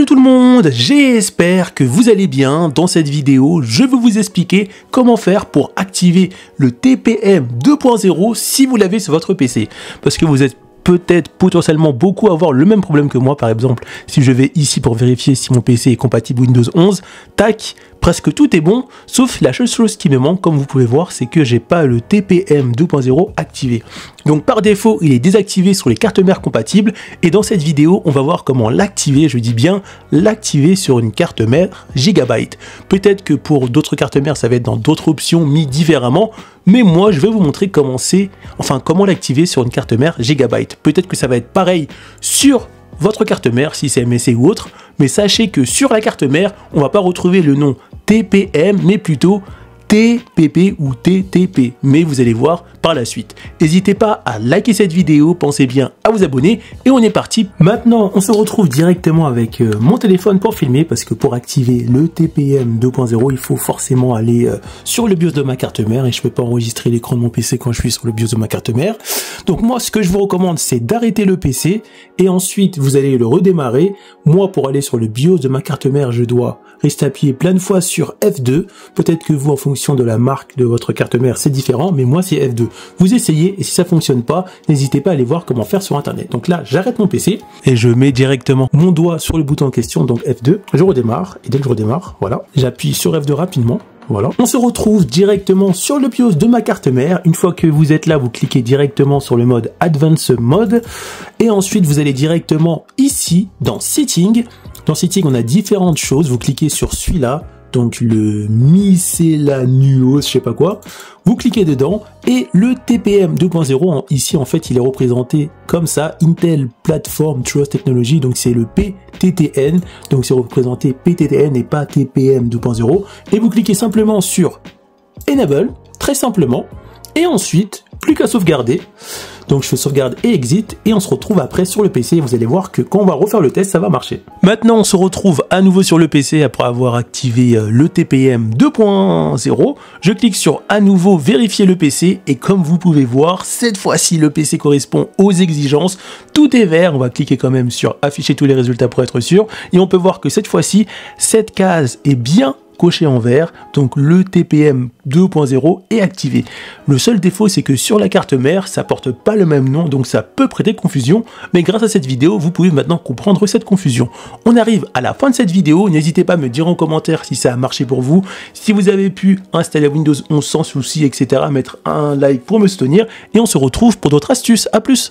Salut tout le monde, j'espère que vous allez bien. Dans cette vidéo, je vais vous expliquer comment faire pour activer le TPM 2.0 si vous l'avez sur votre PC. Parce que vous êtes peut-être potentiellement beaucoup à avoir le même problème que moi. Par exemple, si je vais ici pour vérifier si mon PC est compatible Windows 11, tac, presque tout est bon, sauf la seule chose qui me manque, comme vous pouvez voir, c'est que j'ai pas le TPM 2.0 activé. Donc par défaut, il est désactivé sur les cartes mères compatibles, et dans cette vidéo, on va voir comment l'activer, je dis bien l'activer sur une carte mère Gigabyte. Peut-être que pour d'autres cartes mères, ça va être dans d'autres options mis différemment, mais moi, je vais vous montrer comment comment l'activer sur une carte mère Gigabyte. Peut-être que ça va être pareil sur votre carte mère, si c'est MSI ou autre, mais sachez que sur la carte mère, on ne va pas retrouver le nom TPM, mais plutôt TPP ou TTP, mais vous allez voir par la suite. N'hésitez pas à liker cette vidéo, pensez bien à vous abonner, et on est parti. Maintenant, on se retrouve directement avec mon téléphone pour filmer, parce que pour activer le TPM 2.0, il faut forcément aller sur le BIOS de ma carte mère, et je ne peux pas enregistrer l'écran de mon PC quand je suis sur le BIOS de ma carte mère. Donc moi, ce que je vous recommande, c'est d'arrêter le PC, et ensuite, vous allez le redémarrer. Moi, pour aller sur le BIOS de ma carte mère, je dois rester appuyé plein de fois sur F2. Peut-être que vous, en fonction de la marque de votre carte mère, c'est différent, mais moi, c'est F2. Vous essayez, et si ça fonctionne pas, n'hésitez pas à aller voir comment faire sur internet. Donc là, j'arrête mon PC et je mets directement mon doigt sur le bouton en question, donc F2. Je redémarre, et dès que je redémarre, voilà, j'appuie sur F2 rapidement. Voilà. On se retrouve directement sur le BIOS de ma carte mère. Une fois que vous êtes là, vous cliquez directement sur le mode Advanced Mode, et ensuite vous allez directement ici dans Setting. Dans Setting, on a différentes choses. Vous cliquez sur celui-là, donc le Miscellaneous, je sais pas quoi. Vous cliquez dedans, et le TPM 2.0, ici en fait il est représenté comme ça, Intel Platform Trust Technology, donc c'est le PTTN, donc c'est représenté PTTN et pas TPM 2.0, et vous cliquez simplement sur Enable, très simplement, et ensuite, plus qu'à sauvegarder. Donc je fais sauvegarde et exit, et on se retrouve après sur le PC, et vous allez voir que quand on va refaire le test, ça va marcher. Maintenant, on se retrouve à nouveau sur le PC après avoir activé le TPM 2.0. Je clique sur à nouveau vérifier le PC, et comme vous pouvez voir, cette fois-ci, le PC correspond aux exigences. Tout est vert, on va cliquer quand même sur afficher tous les résultats pour être sûr, et on peut voir que cette fois-ci, cette case est bien coché en vert, donc le TPM 2.0 est activé. Le seul défaut, c'est que sur la carte mère, ça porte pas le même nom, donc ça peut prêter confusion, mais grâce à cette vidéo, vous pouvez maintenant comprendre cette confusion. On arrive à la fin de cette vidéo, n'hésitez pas à me dire en commentaire si ça a marché pour vous, si vous avez pu installer Windows 11 sans souci, etc., mettre un like pour me soutenir, et on se retrouve pour d'autres astuces. À plus!